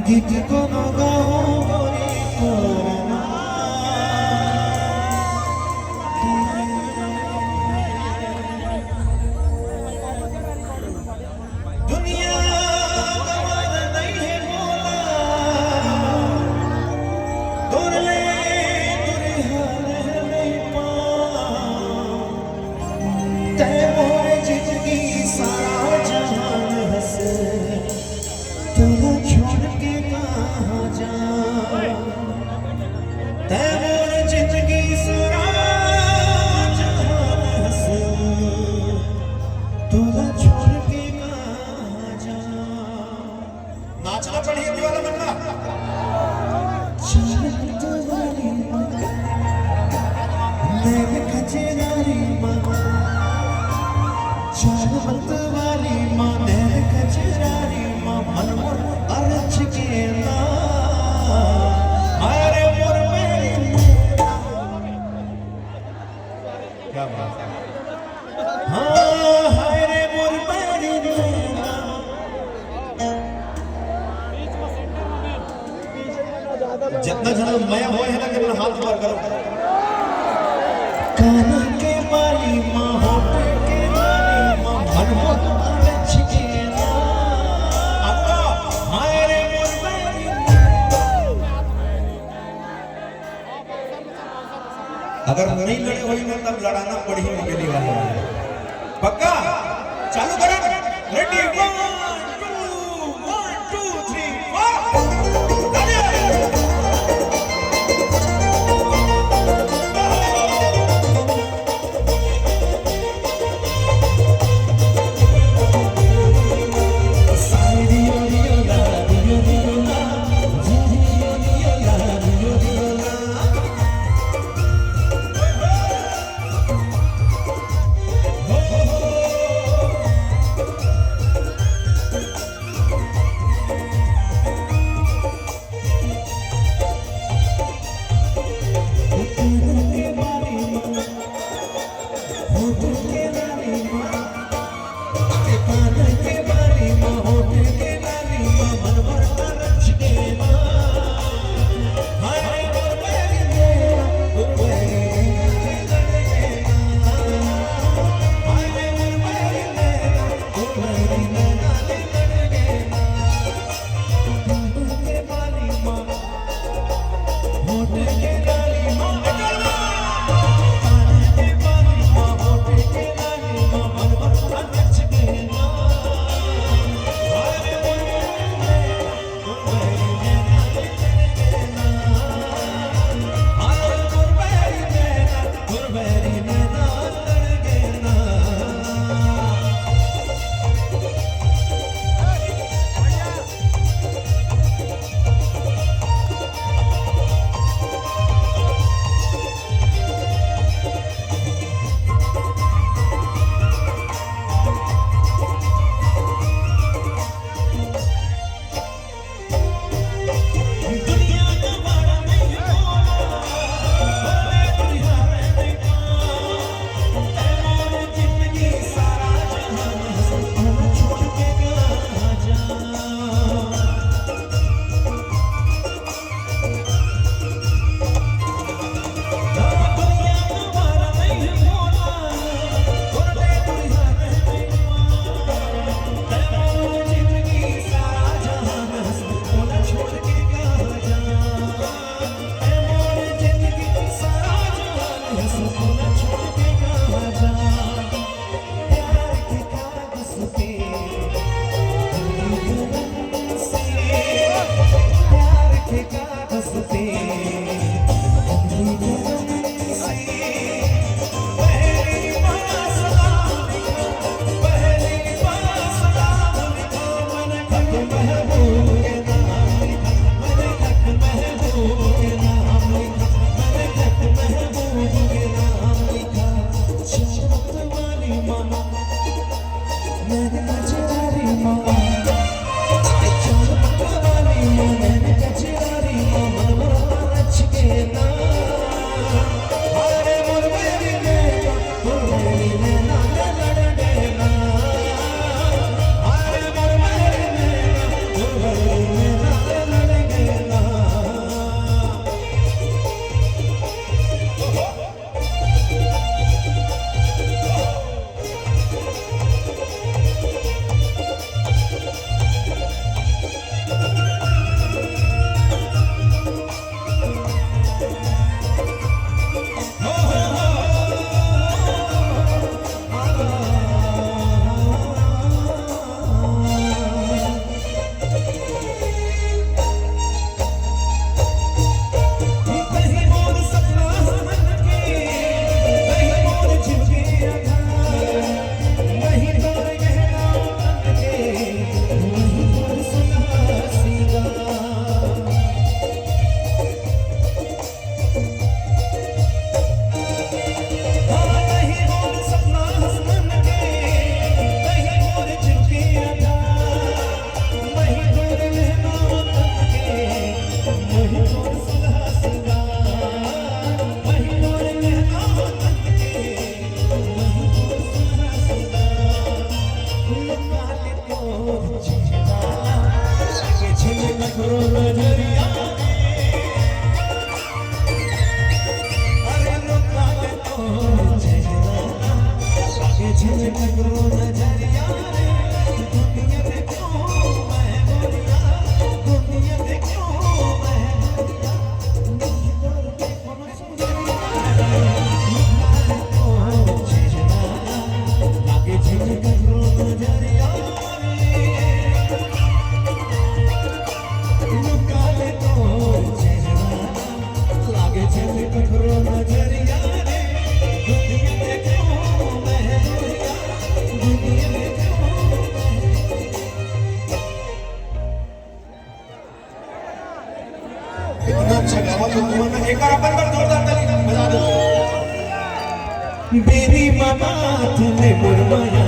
गीत कोनो गाओ गोरी तोरना दुनिया गवार नहीं है बोला दूर ले दूर हाल नहीं पा तय मोरे जिंदगी सारा जहान हंसे तुम छोड़ के कहाँ जा तय मोरे जिंदगी सारा जहान हंसे तुम छोड़ के कहाँ जा नाचना पड़ेगा दीवाना बनना चाहत वाली नैन खचेदारी माँ चाहत वाली माँ नैन खचेदारी माँ मनमोर अर्च के ना अरे मोर मेरी क्या बात है हाँ हाय रे मोर मेरी नैना जितना जन मैं हो है ना कि अपना हाथ ऊपर करो काना के बाली माँ होठ के बाली माँ मनमोर अर्च के ना अब्बा हाय रे मोर मेरी अगर नहीं लड़े वही में तब लड़ाना पड़ी मुझे दीवाना पक्का चालू करो रेडी 1 2 3 4 ककरो नजरिया अरे लोका ले तो चेहरा लागे छे ककरो नजरिया दुनिया में क्यों मैं बोलिया दुनिया में क्यों मैं बोलिया नजर के कोनो सुंदरिया तो चेहरा लागे छे ककरो नजरिया लुकाले तो चेहरा लागे छे ककरो नजरिया रे दुनिया में क्यों मैं बोलिया दुनिया में क्यों इतना अच्छा गावा तो तुमने एक बार अपन पर जोरदार ताली बजा दो मेरी मामा तुमने मुरमाया